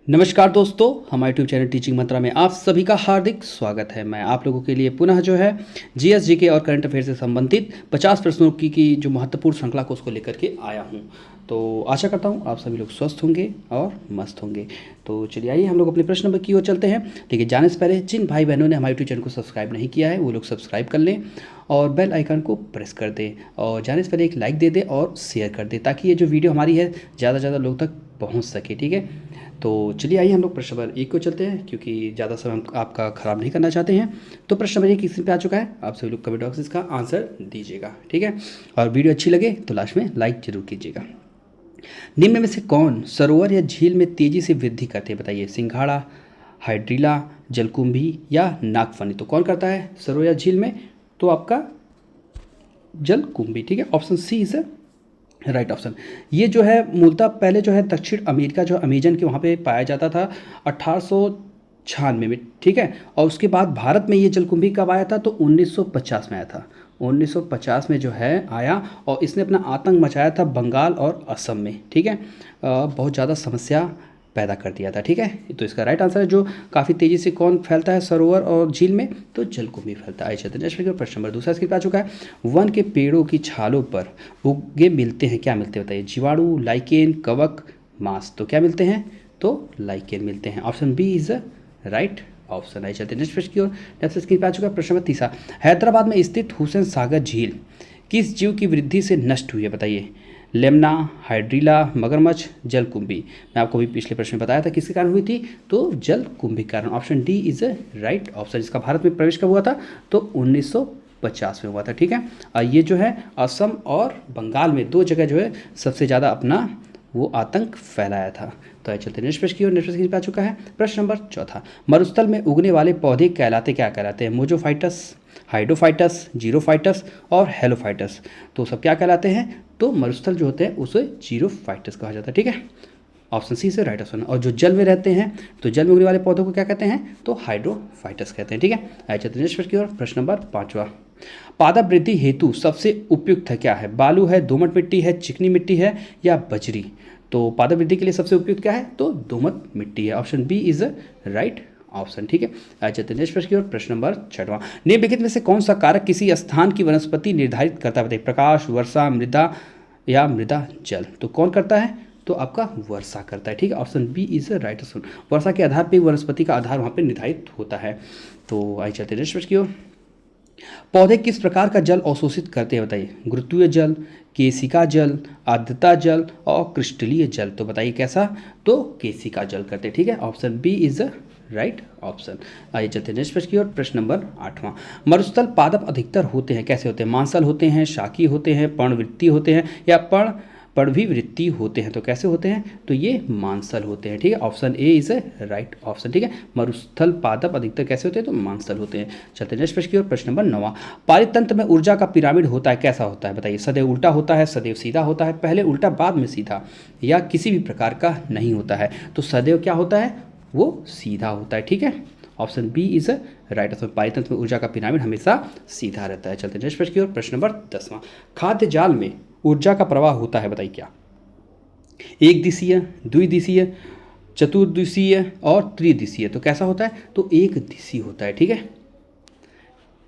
नमस्कार दोस्तों, हमारे यूट्यूब चैनल टीचिंग मंत्रा में आप सभी का हार्दिक स्वागत है। मैं आप लोगों के लिए पुनः जो है जीएस जीके और करंट अफेयर से संबंधित 50 प्रश्नों की जो महत्वपूर्ण श्रृंखला को उसको लेकर के आया हूं। तो आशा करता हूं आप सभी लोग स्वस्थ होंगे और मस्त होंगे। तो चलिए आइए हम लोग अपने प्रश्न नंबर की ओर चलते हैं। लेकिन जाने से पहले जिन भाई बहनों ने हमारे यूट्यूब चैनल को सब्सक्राइब नहीं किया है वो लोग सब्सक्राइब कर लें और बेल आइकन को प्रेस कर दें और जाने से पहले एक लाइक दे दें और शेयर कर दें ताकि ये जो वीडियो हमारी है ज़्यादा से ज़्यादा लोग तक पहुँच सके। ठीक है, तो चलिए आइए हम लोग प्रश्न नंबर 1 को चलते हैं क्योंकि ज़्यादा समय हम आपका ख़राब नहीं करना चाहते हैं। तो प्रश्न नंबर 1 किसी पे आ चुका है, आप सभी लोग कमेंट बॉक्स में इसका आंसर दीजिएगा। ठीक है, और वीडियो अच्छी लगे तो लास्ट में लाइक जरूर कीजिएगा। निम्न में से कौन सरोवर या झील में तेजी से वृद्धि करते हैं? बताइए, सिंघाड़ा, हाइड्रीला, जलकुंभी या नागफनी। तो कौन करता है सरोवर या झील में? तो आपका जलकुंभी। ठीक है, option C is right option. ये जो है मूलतः पहले जो है दक्षिण अमेरिका जो अमेजन के वहाँ पे पाया जाता था 1896 में। ठीक है, और उसके बाद भारत में ये जलकुंभी कब आया था? तो 1950 में आया था। 1950 में जो है आया और इसने अपना आतंक मचाया था बंगाल और असम में। ठीक है, बहुत ज़्यादा समस्या पैदा कर दिया था। ठीक है, तो इसका राइट आंसर है जो काफ़ी तेज़ी से कौन फैलता है सरोवर और झील में? तो जलकुंभी फैलता है। चलते नेक्स्ट प्रश्न नंबर 2 स्क्रीन पे आ चुका है। वन के पेड़ों की छालों पर उगे मिलते हैं, क्या मिलते हैं? बताइए, जीवाणु, लाइकेन, कवक, मांस। तो क्या मिलते हैं? तो लाइकेन मिलते हैं। Option B is right option. आई चलते नेक्स्ट प्रश्न की ओर। नेक्स्ट स्क्रीन पे आ चुका है प्रश्न नंबर 3। हैदराबाद में स्थित हुसैन सागर झील किस जीव की वृद्धि से नष्ट हुई है? बताइए, लेमना, हाइड्रीला, मगरमच्छ, जलकुंभी। मैं आपको भी पिछले प्रश्न में बताया था किसके कारण हुई थी? तो जलकुंभी कारण। Option D is a right option. इसका भारत में प्रवेश कब हुआ था? तो 1950 में हुआ था। ठीक है, और ये जो है असम और बंगाल में दो जगह जो है सबसे ज़्यादा अपना वो आतंक फैलाया था। तो आइए चलते नेक्स्ट प्रश्न की ओर। नेक्स्ट प्रश्न पे आ चुका है प्रश्न नंबर 4। मरुस्थल में उगने वाले पौधे कहलाते क्या कहलाते हैं? मोजोफाइटस, हाइड्रोफाइटस, जीरोफाइटस और हेलोफाइटस। तो सब क्या कहलाते हैं? तो मरुस्थल जो होते हैं उसे जीरोफाइटस कहा जाता है। ठीक है, ऑप्शन सी से राइट ऑप्शन। और जो जल में रहते हैं तो जल में उगने वाले पौधों को क्या कहते हैं? तो हाइड्रोफाइटस कहते हैं। ठीक है, आइए चलते नेक्स्ट प्रश्न की ओर। प्रश्न नंबर 5। पादप वृद्धि हेतु सबसे उपयुक्त है क्या है? बालू है, दोमट मिट्टी है, चिकनी मिट्टी है या बजरी? तो पादप वृद्धि के लिए सबसे उपयुक्त क्या है? तो दोमट मिट्टी है। Option B is right option. ठीक है, आज चलते नेक्स्ट प्रश्न की ओर। प्रश्न नंबर 6। निम्नलिखित में से कौन सा कारक किसी स्थान की वनस्पति निर्धारित करता है? बताइए, प्रकाश, वर्षा, मृदा या मृदा जल। तो कौन करता है? तो आपका वर्षा करता है। ठीक है, option B is right option. वर्षा के आधार पर वनस्पति का आधार वहाँ पर निर्धारित होता है। तो आई चलते नेक्स्ट प्रश्न की ओर। पौधे किस प्रकार का जल अवशोषित करते हैं? बताइए, गुरुत्वीय जल, केशिका जल, आर्द्रता जल और क्रिस्टलीय जल। तो बताइए कैसा? तो केशिका जल करते हैं। ठीक है, option B is right option. आइए चलते हैं नेक्स्ट प्रश्न की ओर। प्रश्न नंबर 8। मरुस्थल पादप अधिकतर होते हैं कैसे होते हैं? मांसल होते हैं, शाकी होते हैं, पर्णवृत्तीय होते हैं या पर्णविवृत्तीय होते हैं? तो कैसे होते हैं? तो ये मांसल होते हैं। ठीक है, option A is right option. ठीक है, मरुस्थल पादप अधिकतर कैसे होते हैं? तो मांसल होते हैं। चलते हैं नेक्स्ट प्रश्न की ओर। प्रश्न नंबर 9। पारितंत्र में ऊर्जा का पिरामिड होता है, कैसा होता है? बताइए, सदैव उल्टा होता है, सदैव सीधा होता है, पहले उल्टा बाद में सीधा या किसी भी प्रकार का नहीं होता है? तो सदैव क्या होता है? वो सीधा होता है। ठीक है, option B is right option. पारितंत्र में ऊर्जा का पिरामिड हमेशा सीधा रहता है। चलते हैं नेक्स्ट प्रश्न की ओर। प्रश्न नंबर 10। खाद्य जाल में ऊर्जा का प्रवाह होता है, बताइए क्या? एक दिशीय, द्विदिशीय, चतुर्दिशीय और त्रिदिशीय। तो कैसा होता है? तो एक दिशीय होता है। ठीक है,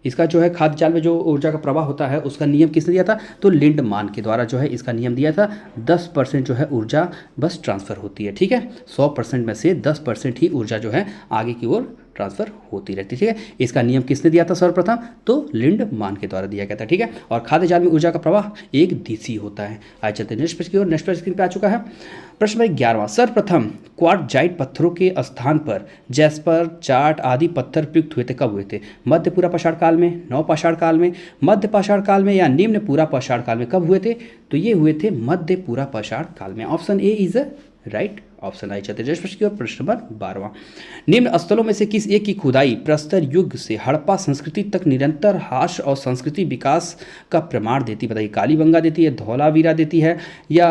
इसका जो है खाद्य जाल में जो ऊर्जा का प्रवाह होता है उसका नियम किसने दिया था? तो लिंडमान के द्वारा जो है इसका नियम दिया था। 10% जो है ऊर्जा बस ट्रांसफ़र होती है। ठीक है, 100% में से 10% ही ऊर्जा जो है आगे की ओर ट्रांसफ़र होती रहती है। ठीक है, इसका नियम किसने दिया था सर्वप्रथम? तो लिंडमान के द्वारा दिया गया था। ठीक है, और खाद्य जाल में ऊर्जा का प्रवाह एक दिशी होता है। आज चलते नेक्स्ट प्रश्न की ओर। नेक्स्ट स्क्रीन पे आ चुका है प्रश्न नंबर 11। सर्वप्रथम क्वार्टजाइट पत्थरों के स्थान पर जैस्पर, चार्ट आदि पत्थर प्रयुक्त हुए थे, कब हुए थे? मध्य पूरा पाषाण काल में, नव पाषाण काल में, मध्य पाषाण काल में या निम्न पूरा पाषाण काल में? कब हुए थे? तो ये हुए थे मध्य पूरा पाषाण काल में। Option A is right option. आई चलते नेक्स्ट प्रश्न की ओर। प्रश्न नंबर 12। निम्न स्थलों में से किस एक की खुदाई प्रस्तर युग से हड़प्पा संस्कृति तक निरंतर ह्रास और संस्कृति विकास का प्रमाण देती? बताइए, कालीबंगा देती है, धौलावीरा देती है या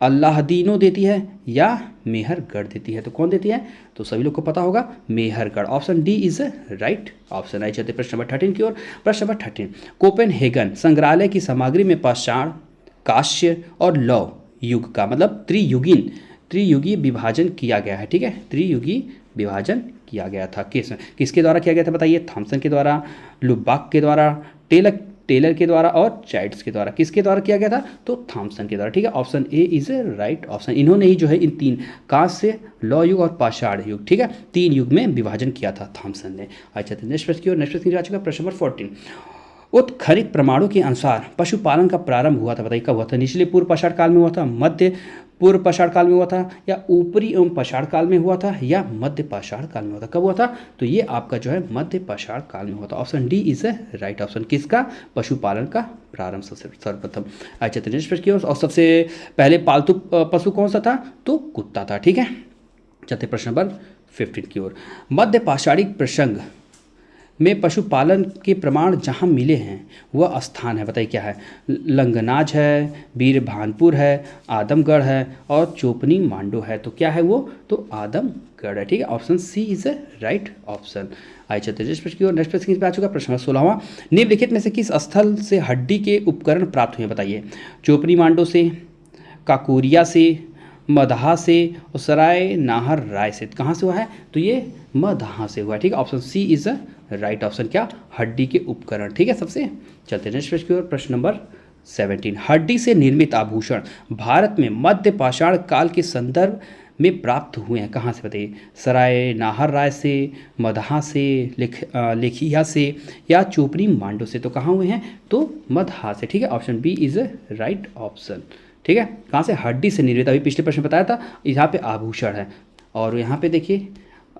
अल्लाहदीनो देती है या मेहरगढ़ देती है? तो कौन देती है? तो सभी लोग को पता होगा, Mehrgarh. Option D is right option. आई चलते प्रश्न नंबर 13 की ओर। प्रश्न नंबर 13। कोपेनहेगन संग्रहालय की सामग्री में पाषाण, कांस्य और लौह युग का मतलब त्रियुगीन त्रियुगीय विभाजन किया गया है, ठीक है, त्रियुगीय विभाजन किया गया था। किसके द्वारा किया गया था बताइए? थॉमसन के द्वारा, लुबाक के द्वारा, टेलर के द्वारा और चाइल्ड्स के द्वारा। किसके द्वारा किया गया था? तो थॉमसन के द्वारा, ठीक है। Option A is a right option. इन्होंने ही जो है इन तीन कांस्य, लौ युग और पाषाण युग, ठीक है, 3 युग में विभाजन किया था थॉमसन ने। अच्छा, तो नेक्स्ट प्रश्न की ओर। नेक्स्ट प्रश्न आ चुका प्रश्न नंबर 14। उत्खनित प्रमाणों के अनुसार पशुपालन का प्रारंभ हुआ था, बताइए कब हुआ था? निचले पूर्व पाषाण काल में हुआ था, मध्य पूर्व पाषाण काल में हुआ था, या ऊपरी एवं पाषाण काल में हुआ था, या मध्य पाषाण काल में हुआ था? कब हुआ था? तो ये आपका जो है मध्य पाषाण काल में हुआ था। Option D is a right option. किसका? पशुपालन का प्रारंभ सबसे सर्वप्रथम। अच्छा, तो नेक्स्ट प्रश्न की ओर। और सबसे पहले पालतू पशु कौन सा था? तो कुत्ता था, ठीक है। चलते प्रश्न नंबर 15 की ओर। मध्य पाषाणिक प्रसंग में पशुपालन के प्रमाण जहाँ मिले हैं वह स्थान है, बताइए क्या है? लंगनाज है, वीरभानपुर है, आदमगढ़ है और चोपनी मांडो है। तो क्या है वो? तो आदमगढ़ है, ठीक है। Option C is a right option. आइए चलते नेक्स्ट प्रश्न की ओर। नेक्स्ट प्रश्न पे आ चुका प्रश्न 16वां। निम्नलिखित में से किस स्थल से हड्डी के उपकरण प्राप्त हुए, बताइए? चोपनी मांडो से, काकोरिया से, मदहा से और सराय नाहर राय से। कहाँ से हुआ है? तो ये मदहा से हुआ है, ठीक है। Option C is a right option. क्या? हड्डी के उपकरण, ठीक है। सबसे चलते नेक्स्ट प्रश्न की ओर। प्रश्न नंबर 17। हड्डी से निर्मित आभूषण भारत में मध्य पाषाण काल के संदर्भ में प्राप्त हुए हैं, कहाँ से बताइए? सराय नाहर राय से, मदहा से, लेखिया से या चोपनी मांडो से। तो कहाँ हुए हैं? तो मदहा से, ठीक है। Option B is a right option, ठीक है। कहाँ से? हड्डी से निर्मित। अभी पिछले प्रश्न में बताया था, यहाँ पे आभूषण है और यहाँ पे देखिए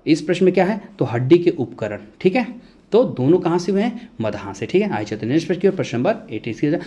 इस प्रश्न में क्या है? तो हड्डी के उपकरण, ठीक है। तो दोनों कहाँ से हुए हैं? मदहा से, ठीक है। आइए चलते नेक्स्ट प्रश्न की ओर। प्रश्न नंबर 18।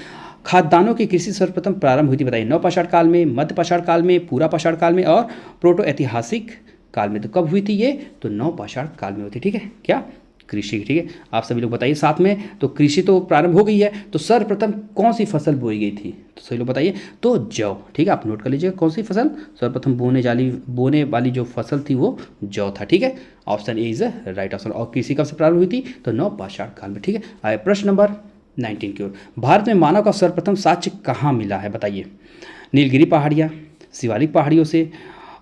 खाद्यान्नों की कृषि सर्वप्रथम प्रारंभ हुई थी, बताइए? नवपाषाण काल में, मध्य पाषाण काल में, पूरा पाषाण काल में और प्रोटो ऐतिहासिक काल में। तो कब हुई थी ये? तो नवपाषाण काल में हुई थी, ठीक है। क्या? कृषि, ठीक है। आप सभी लोग बताइए साथ में। तो कृषि तो प्रारंभ हो गई है, तो सर्वप्रथम कौन सी फसल बोई गई थी? तो सभी लोग बताइए। तो जौ, ठीक है। आप नोट कर लीजिएगा कौन सी फसल सर्वप्रथम बोने वाली जो फसल थी वो जौ था, ठीक है। Option A is right option. और कृषि कब से प्रारंभ हुई थी? तो नवपाषाण काल में, ठीक है। आए प्रश्न नंबर 19 की ओर। भारत में मानव का सर्वप्रथम साक्ष्य कहाँ मिला है, बताइए? नीलगिरी पहाड़ियाँ, शिवालिक पहाड़ियों से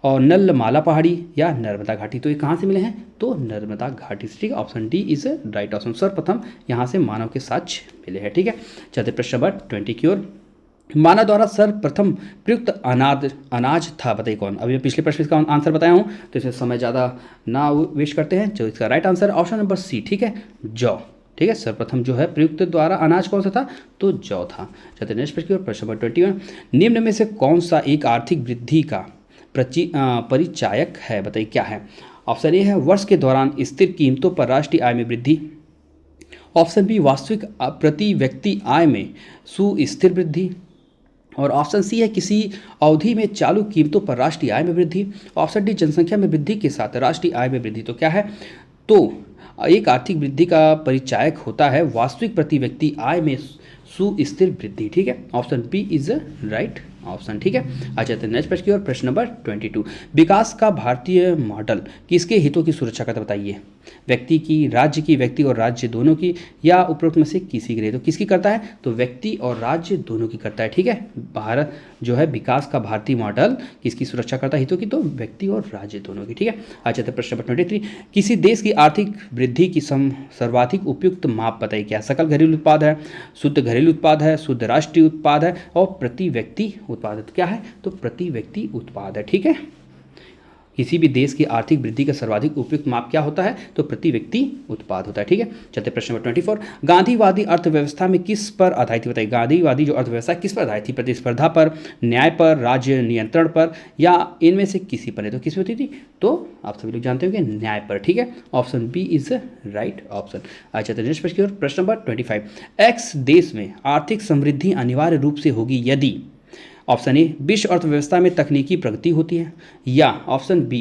और नलमाला पहाड़ी या नर्मदा घाटी। तो ये कहाँ से मिले हैं? तो नर्मदा घाटी से, ठीक है। Option D is right option. सर्वप्रथम यहाँ से मानव के साक्ष्य मिले हैं, ठीक है। चलते प्रश्न नंबर 20 की ओर। मानव द्वारा सर्वप्रथम प्रयुक्त अनाज था, बताइए कौन? अभी मैं पिछले प्रश्न इसका आंसर बताया हूँ, तो इसमें समय ज़्यादा ना वेस्ट करते हैं। जो इसका right answer option number C, ठीक है, जौ, ठीक है। सर्वप्रथम जो है प्रयुक्त द्वारा अनाज कौन सा था? तो जौ था। चलते नेक्स्ट प्रश्न की ओर। प्रश्न नंबर 21। निम्न में से कौन सा एक आर्थिक वृद्धि का परिचायक है, बताइए क्या है? ऑप्शन ए है वर्ष के दौरान स्थिर कीमतों पर राष्ट्रीय आय में वृद्धि। ऑप्शन बी वास्तविक प्रति व्यक्ति आय में सुस्थिर वृद्धि। और ऑप्शन सी है किसी अवधि में चालू कीमतों पर राष्ट्रीय आय में वृद्धि। ऑप्शन डी जनसंख्या में वृद्धि के साथ राष्ट्रीय आय में वृद्धि। तो क्या है? तो एक आर्थिक वृद्धि का परिचायक होता है वास्तविक प्रति व्यक्ति आय में सुस्थिर वृद्धि, ठीक है। Option B is right option, ठीक है। अच्छा, तो नेक्स्ट प्रश्न की ओर। प्रश्न नंबर 22। विकास का भारतीय मॉडल किसके हितों की सुरक्षा करता, बताइए? व्यक्ति की, राज्य की, व्यक्ति और राज्य दोनों की, या उपरोक्त में से किसी के लिए? तो किसकी करता है? तो व्यक्ति और राज्य दोनों की करता है, ठीक है। भारत जो है विकास का भारतीय मॉडल किसकी सुरक्षा करता है हितों की? तो व्यक्ति और राज्य दोनों की, ठीक है। अच्छा, तो प्रश्न नंबर 23। किसी देश की आर्थिक वृद्धि की सर्वाधिक उपयुक्त माप, बताइए क्या? सकल घरेलू उत्पाद है, शुद्ध घरेलू उत्पाद है, शुद्ध राष्ट्रीय उत्पाद है और प्रति व्यक्ति उत्पाद है। तो क्या है? तो प्रति व्यक्ति उत्पाद है, ठीक है। किसी भी देश की आर्थिक वृद्धि का सर्वाधिक उपयुक्त माप क्या होता है? तो प्रति व्यक्ति उत्पाद होता है, ठीक है। चलते प्रश्न नंबर 24। गांधीवादी अर्थव्यवस्था में किस पर आधारित थी, बताइए? गांधीवादी जो अर्थव्यवस्था किस पर आधारित थी? प्रतिस्पर्धा पर, न्याय पर, राज्य नियंत्रण पर या इनमें से किसी पर है? तो किस में होती थी? तो आप सभी लोग जानते हो कि न्याय पर, ठीक है। Option B is right option. अच्छा, तो नेक्स्ट प्रश्न की ओर। प्रश्न नंबर 25। एक्स देश में आर्थिक समृद्धि अनिवार्य रूप से होगी यदि? ऑप्शन ए विश्व अर्थव्यवस्था में तकनीकी प्रगति होती है, या ऑप्शन बी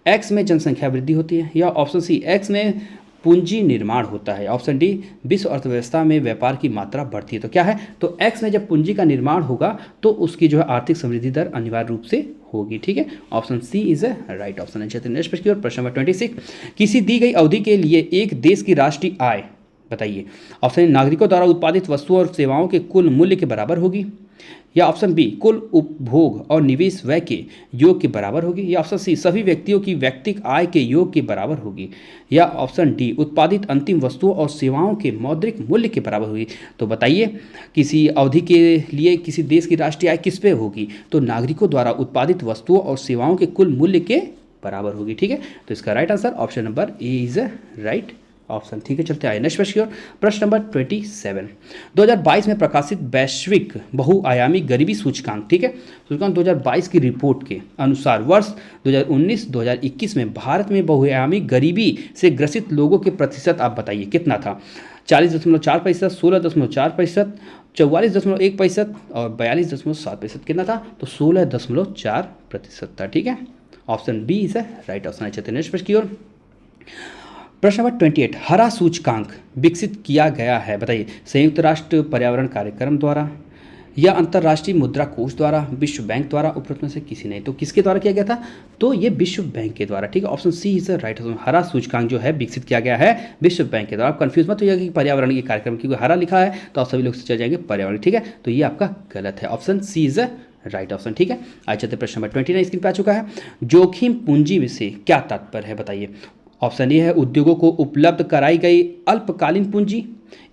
एक्स में जनसंख्या वृद्धि होती है, या ऑप्शन सी एक्स में पूंजी निर्माण होता है, ऑप्शन डी विश्व अर्थव्यवस्था में व्यापार की मात्रा बढ़ती है। तो क्या है? तो एक्स में जब पूंजी का निर्माण होगा तो उसकी जो है आर्थिक समृद्धि दर अनिवार्य रूप से होगी, ठीक है। Option C is a right option. Next प्रश्न की ओर। प्रश्न नंबर 26। किसी दी गई अवधि के लिए एक देश की राष्ट्रीय आय, बताइए? ऑप्शन ए नागरिकों द्वारा उत्पादित वस्तुओं और सेवाओं के कुल मूल्य के बराबर होगी। या ऑप्शन बी कुल उपभोग और निवेश व्यय के योग के बराबर होगी, या ऑप्शन सी सभी व्यक्तियों की व्यक्तिगत आय के योग के बराबर होगी, या ऑप्शन डी उत्पादित अंतिम वस्तुओं और सेवाओं के मौद्रिक मूल्य के बराबर होगी। तो बताइए किसी अवधि के लिए किसी देश की राष्ट्रीय आय किस पे होगी? तो नागरिकों द्वारा उत्पादित वस्तुओं और सेवाओं के कुल मूल्य के बराबर होगी। ठीक है, तो इसका right answer option number A is a right option. ठीक है, चलते आए नेक्स्ट प्रश्न की ओर। प्रश्न नंबर 27, 2022 में प्रकाशित वैश्विक बहुआयामी गरीबी सूचकांक, ठीक है, सूचकांक 2022 की रिपोर्ट के अनुसार वर्ष 2019-2021 में भारत में बहुआयामी गरीबी से ग्रसित लोगों के प्रतिशत आप बताइए कितना था? 40.4%, 16.4%, 44.1% और 42.7%। कितना था? तो 16.4% था। ठीक है, option B is a right option. चलते नेक्स्ट प्रश्न की ओर। प्रश्न नंबर 28, हरा सूचकांक विकसित किया गया है, बताइए संयुक्त राष्ट्र पर्यावरण कार्यक्रम द्वारा या अंतर्राष्ट्रीय मुद्रा कोष द्वारा, विश्व बैंक द्वारा, उपरोक्त में से किसी नहीं। तो किसके द्वारा किया गया था? तो ये विश्व बैंक के द्वारा। ठीक है, option C is right option. हरा सूचकांक जो है विकसित किया गया है विश्व बैंक के द्वारा। आप कंफ्यूज मत होइएगा कि पर्यावरण के कार्यक्रम, क्योंकि हरा लिखा है तो आप सभी लोग चले जाएंगे पर्यावरण। ठीक है, तो ये आपका गलत है, option C is right option. ठीक है, आज चलते प्रश्न नंबर 29 स्क्रीन पर आ चुका है। जोखिम पूंजी में से क्या तात्पर्य है, बताइए। ऑप्शन ए है उद्योगों को उपलब्ध कराई गई अल्पकालीन पूंजी,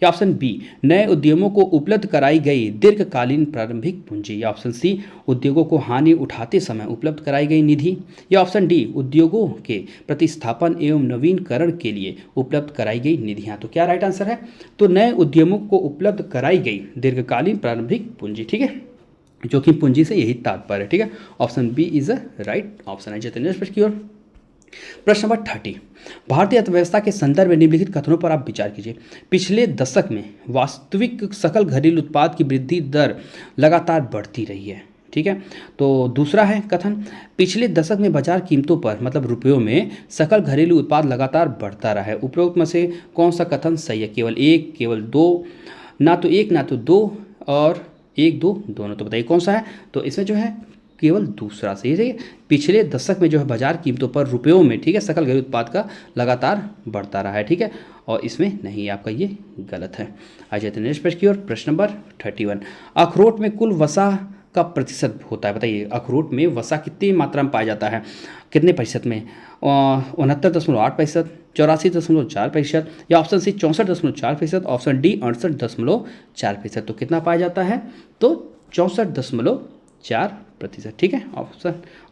या ऑप्शन बी नए उद्यमों को उपलब्ध कराई गई दीर्घकालीन प्रारंभिक पूंजी, या ऑप्शन सी उद्योगों को हानि उठाते समय उपलब्ध कराई गई निधि, या ऑप्शन डी उद्योगों के प्रतिस्थापन एवं नवीनकरण के लिए उपलब्ध कराई गई निधियां। तो क्या राइट आंसर है? तो नए उद्यमों को उपलब्ध कराई गई दीर्घकालीन प्रारंभिक पूंजी। ठीक है, जोखिम पूंजी से यही तात्पर्य है। ठीक है, option B is a right option है। चलते नेक्स्ट प्रश्न की ओर। प्रश्न नंबर 30, भारतीय अर्थव्यवस्था के संदर्भ में निम्नलिखित कथनों पर आप विचार कीजिए। पिछले दशक में वास्तविक सकल घरेलू उत्पाद की वृद्धि दर लगातार बढ़ती रही है। ठीक है, तो दूसरा है कथन, पिछले दशक में बाजार कीमतों पर मतलब रुपयों में सकल घरेलू उत्पाद लगातार बढ़ता रहा है। उपरोक्त में से कौन सा कथन सही है? केवल एक, केवल दो, ना तो एक ना तो दो, और एक दो दोनों। तो बताइए कौन सा है? तो इसमें जो है केवल दूसरा सही है। पिछले दशक में जो है बाजार कीमतों पर रुपयों में, ठीक है, सकल घरेलू उत्पाद का लगातार बढ़ता रहा है। ठीक है, और इसमें नहीं, आपका ये गलत है। आ जाते हैं नेक्स्ट प्रश्न की ओर। प्रश्न नंबर 31, अखरोट में कुल वसा का प्रतिशत होता है, बताइए अखरोट में वसा कितनी मात्रा में पाया जाता है, कितने प्रतिशत में? 69.8%, 84.4%, या ऑप्शन सी 64.4%, ऑप्शन डी 68.4%। तो कितना पाया जाता है? तो 64.4%। ठीक है,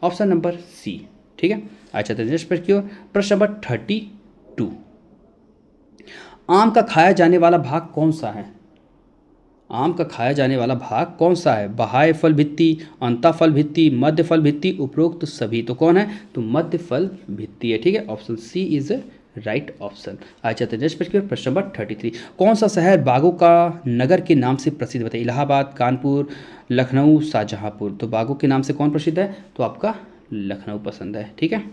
ऑप्शन नंबर सी। ठीक है, अच्छा तो नेक्स्ट प्रश्न की ओर। प्रश्न नंबर 32, आम का खाया जाने वाला भाग कौन सा है? आम का खाया जाने वाला भाग कौन सा है? बाह्य फल भित्ति, अंतः फल भित्ति, मध्य फल भित्ति, उपरोक्त सभी। तो कौन है? तो मध्य फल भित्ति है। ठीक है, option C is right option. अच्छा तो नेक्स्ट प्रश्न नंबर 33, कौन सा शहर बागों का नगर के नाम से प्रसिद्ध? बताइए इलाहाबाद, कानपुर, लखनऊ, शाहजहांपुर। तो बागों के नाम से कौन प्रसिद्ध है? तो आपका लखनऊ पसंद है। ठीक है,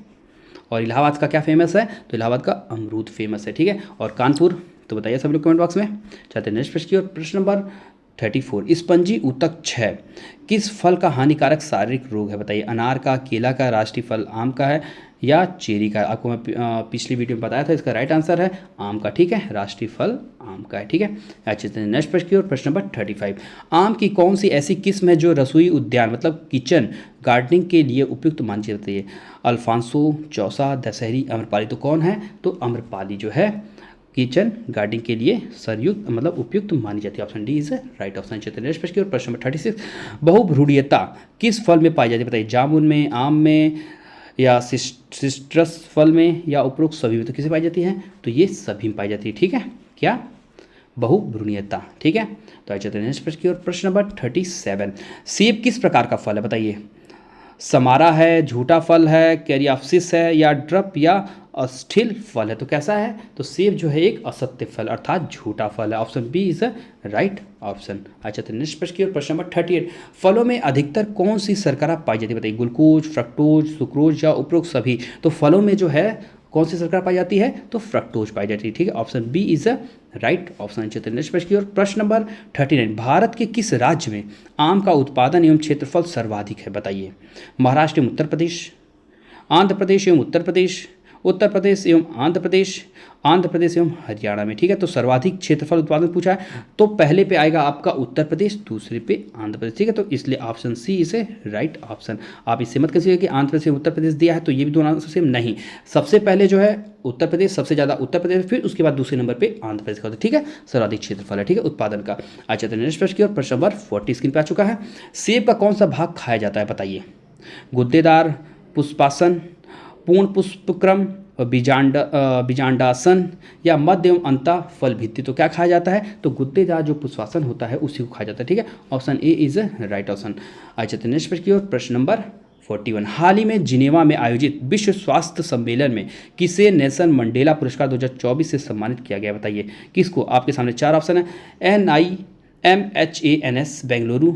और इलाहाबाद का क्या फेमस है? तो इलाहाबाद का अमरूद फेमस है। ठीक है, और कानपुर तो बताइए सब लोग कमेंट बॉक्स में। चलते नेक्स्ट प्रश्न की ओर। प्रश्न नंबर 34, स्पंजी ऊतक क्षय किस फल का हानिकारक शारीरिक रोग है? बताइए अनार का, केला का, राष्ट्रीय फल आम का है, या चेरी का? आपको मैं पिछली वीडियो में बताया था, इसका राइट आंसर है आम का। ठीक है, राष्ट्रीय फल आम का है। ठीक है, अच्छे नेक्स्ट प्रश्न की ओर। प्रश्न नंबर 35, आम की कौन सी ऐसी किस्म है जो रसोई उद्यान मतलब किचन गार्डनिंग के लिए उपयुक्त मानी जाती है? अल्फांसो, चौसा, दशहरी, अम्रपाली। तो कौन है? तो अम्रपाली जो है किचन गार्डनिंग के लिए सरयुक्त मतलब उपयुक्त मानी जाती है। Option D is right option. चलते नेक्स्ट प्रश्न की ओर। प्रश्न नंबर 36, बहुभ्रूणीयता किस फल में पाई जाती है? बताइए जामुन में, आम में, या सिट्रस फल में, या उपरोक्त सभी में। तो किसे पाई जाती है? तो ये सभी में पाई जाती है। ठीक है, क्या? बहुभ्रूणीयता। ठीक है, तो आइए चलते हैं नेक्स्ट प्रश्न की ओर। प्रश्न नंबर 37, सेब किस प्रकार का फल है? बताइए समारा है, झूठा फल है, कैरियाप्सिस है, या ड्रप या अस्थिल फल है। तो कैसा है? तो सेब जो है एक असत्य फल अर्थात झूठा फल है। Option B is right option. अच्छा तो नेक्स्ट प्रश्न की ओर। प्रश्न नंबर 38, फलों में अधिकतर कौन सी शर्करा पाई जाती है? बताइए ग्लूकोज, फ्रक्टोज, सुक्रोज, या उपरोक्त सभी। तो फलों में जो है कौन सी शर्करा पाई जाती है? तो फ्रक्टोज पाई जाती है। ठीक है, option B is right option. चलते नेक्स्ट प्रश्न की ओर। प्रश्न नंबर 39, भारत के किस राज्य में आम का उत्पादन एवं क्षेत्रफल सर्वाधिक है? बताइए महाराष्ट्र एवं उत्तर प्रदेश, आंध्र प्रदेश एवं उत्तर प्रदेश, उत्तर प्रदेश एवं आंध्र प्रदेश, आंध्र प्रदेश एवं हरियाणा में। ठीक है, तो सर्वाधिक क्षेत्रफल उत्पादन पूछा है तो पहले पे आएगा आपका उत्तर प्रदेश, दूसरे पे आंध्र प्रदेश। ठीक है, तो इसलिए option C is a right option. आप इससे मत कहिएगा कि आंध्र प्रदेश उत्तर प्रदेश दिया है तो ये भी दोनों आंसर सेम नहीं, सबसे पहले जो है उत्तर प्रदेश, सबसे ज़्यादा उत्तर प्रदेश, फिर उसके बाद दूसरे नंबर पे आंध्र प्रदेश का होता है। ठीक है, सर्वाधिक क्षेत्रफल है, ठीक है, उत्पादन का। अच्छा, तो नेक्स्ट प्रश्न की ओर, प्रश्न नंबर 40 स्क्रीन पे आ चुका है। सेब का कौन सा भाग खाया जाता है बताइए? गुद्देदार, पुष्पासन, पूर्ण पुष्पक्रम, बीजांडासन या मध्य एवं अंता फल भित्ति। तो क्या खाया जाता है? तो गुद्देदार जो पुष्पासन होता है उसी को खाया जाता है। ठीक है, option A is right option. अच्छा, तो नेक्स्ट प्रश्न की ओर, प्रश्न नंबर 41। हाल ही में जिनेवा में आयोजित विश्व स्वास्थ्य सम्मेलन में किसे नेल्सन मंडेला पुरस्कार 2024 से सम्मानित किया गया बताइए? किसको? आपके सामने चार ऑप्शन है। NIMHANS Bengaluru,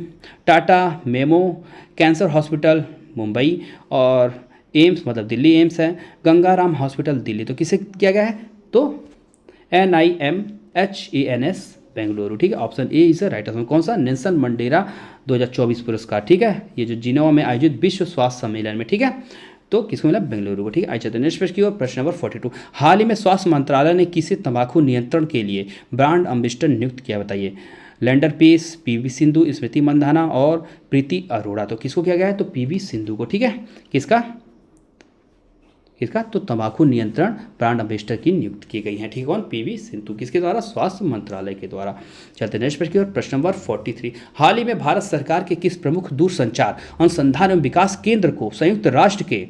Tata memo cancer hospital Mumbai और एम्स मतलब दिल्ली एम्स है, गंगाराम हॉस्पिटल दिल्ली। तो किसे किया गया है? तो NIMHANS बेंगलुरु। ठीक है, option A is right answer. कौन सा? नेल्सन मंडेला 2024 पुरस्कार। ठीक है, ये जो जिनेवा में आयोजित विश्व स्वास्थ्य सम्मेलन में। ठीक है, तो किसको मिला? बेंगलुरु को। ठीक है, अच्छा, तो नेक्स्ट प्रश्न की ओर, प्रश्न नंबर 42। हाल ही में स्वास्थ्य मंत्रालय ने किसे तंबाकू नियंत्रण के लिए ब्रांड एम्बेसडर नियुक्त किया बताइए? Lander pace, PV Sindhu, Smriti Mandhana और प्रीति अरोड़ा। तो किसको किया गया है? तो PV सिंधु को। ठीक है, किसका? तो तंबाकू नियंत्रण ब्रांड एम्बेसडर की नियुक्त की गई है। ठीक है, कौन? PV सिंधु। किसके द्वारा? स्वास्थ्य मंत्रालय के द्वारा। चलते नेक्स्ट प्रश्न की ओर, प्रश्न नंबर 43। हाल ही में भारत सरकार के किस प्रमुख दूरसंचार अनुसंधान एवं विकास केंद्र को संयुक्त राष्ट्र के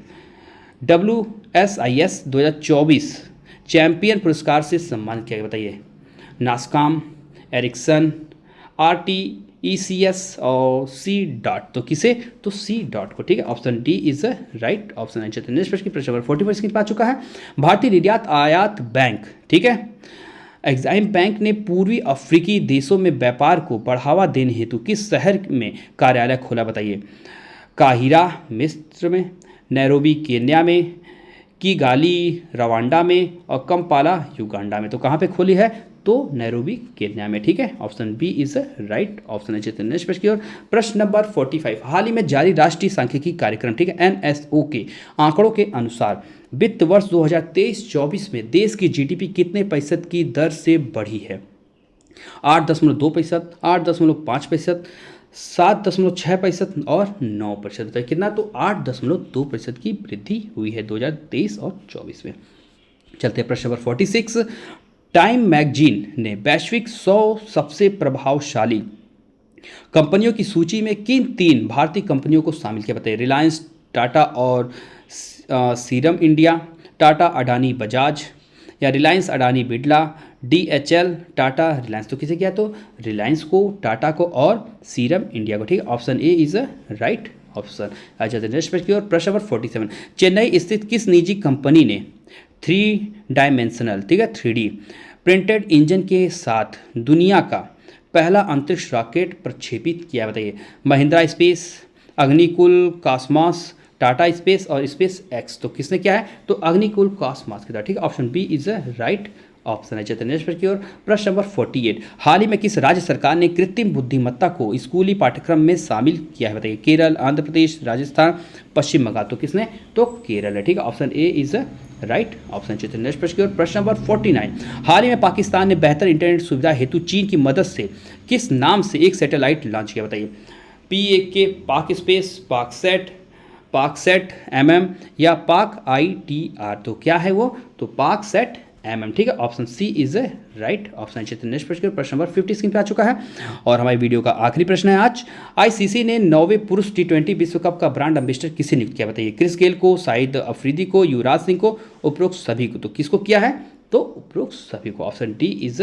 WSIS 2024 चैंपियन पुरस्कार से सम्मानित किया गया बताइए? नास्कॉम, एरिक्सन, RTECS और C. तो किसे? तो C. को। ठीक है, option D is right option. Next प्रश्न की प्रश्न नंबर 44 स्क्रीन पर आ चुका है। भारतीय निर्यात आयात बैंक, ठीक है, एग्जाइम बैंक ने पूर्वी अफ्रीकी देशों में व्यापार को बढ़ावा देने हेतु किस शहर में कार्यालय खोला बताइए? काहिरा मिस्र में, नैरोबी केन्या में, किगाली रवांडा में और कंपाला युगांडा में। तो कहाँ पे खोली है? तो नैरोबी केन्या में। ठीक है, option B is right option है। नेक्स्ट प्रश्न की ओर, प्रश्न नंबर 45। हाल ही में जारी राष्ट्रीय सांख्यिकी कार्यक्रम, ठीक है, NSO के आंकड़ों के अनुसार वित्त वर्ष 2023-24 में देश की GDP कितने % की दर से बढ़ी है? 8.2%, 8.5%, 7.6% और 9%। तो कितना? तो 8.2% की वृद्धि हुई है 2023 और 24 में। चलते हैं प्रश्न नंबर 46। टाइम मैगजीन ने वैश्विक 100 सबसे प्रभावशाली कंपनियों की सूची में किन 3 भारतीय कंपनियों को शामिल किया बताइए? रिलायंस, टाटा और सीरम इंडिया, टाटा अडानी बजाज या रिलायंस अडानी बिरला, DHL टाटा रिलायंस। तो किसे किया? तो रिलायंस को, टाटा को और सीरम इंडिया को। ठीक है, option A is right option. अच्छा, नेक्स्ट प्रश्न की ओर, प्रश्न नंबर 47। चेन्नई स्थित किस निजी कंपनी ने 3 डायमेंशनल, ठीक है, 3D प्रिंटेड इंजन के साथ दुनिया का पहला अंतरिक्ष रॉकेट प्रक्षेपित किया बताइए? Mahindra space, Agnikul Cosmos, Tata space और स्पेस एक्स। तो किसने किया है? तो अग्निकुल कॉस्मॉस के द्वारा। ठीक है, option B is right option है। चलिए नेक्स्ट प्रश्न की ओर, प्रश्न नंबर 48। हाल ही में किस राज्य सरकार ने कृत्रिम बुद्धिमत्ता को स्कूली पाठ्यक्रम में शामिल किया है बताइए? केरल, आंध्र प्रदेश, राजस्थान, पश्चिम बंगाल। तो किसने? तो केरल है। ठीक है, option A is right option. चलिए नेक्स्ट प्रश्न की ओर, प्रश्न नंबर 49। हाल ही में पाकिस्तान ने बेहतर इंटरनेट सुविधा हेतु चीन की मदद से किस नाम से एक सैटेलाइट लॉन्च किया बताइए? PAK पाक स्पेस, पाकसेट MM या पाक ITR। तो क्या है वो? तो पाकसेट MM। ठीक है, option C is right option. Next प्रश्न, प्रश्न नंबर 50 स्क्रीन पे आ चुका है और हमारी वीडियो का आखिरी प्रश्न है आज। ICC ने 9वें पुरुष T20 विश्व कप का ब्रांड एम्बेसडर किसे नियुक्त किया बताइए? क्रिस गेल को, शाहिद अफरीदी को, युवराज सिंह को, उपरोक्त सभी को। तो किसको किया है? तो उपरोक्त सभी को। Option D is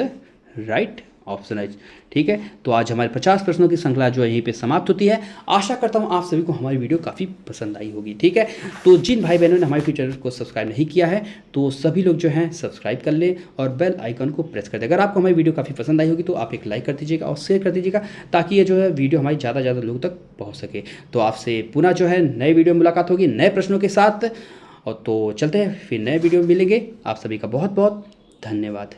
right option है। ठीक है, तो आज हमारे 50 प्रश्नों की श्रृंखला जो है यहीं पे समाप्त होती है। आशा करता हूँ आप सभी को हमारी वीडियो काफ़ी पसंद आई होगी। ठीक है, तो जिन भाई बहनों ने हमारे यूट्यूब चैनल को सब्सक्राइब नहीं किया है तो सभी लोग जो हैं सब्सक्राइब कर लें और बेल आइकन को प्रेस कर दें। अगर आपको हमारी वीडियो काफ़ी पसंद आई होगी तो आप एक लाइक कर दीजिएगा और शेयर कर दीजिएगा ताकि ये जो है वीडियो हमारी ज़्यादा से ज़्यादा लोगों तक पहुँच सके। तो आपसे पुनः जो है नए वीडियो में मुलाकात होगी नए प्रश्नों के साथ। और तो चलते हैं, फिर नए वीडियो में मिलेंगे। आप सभी का बहुत बहुत धन्यवाद।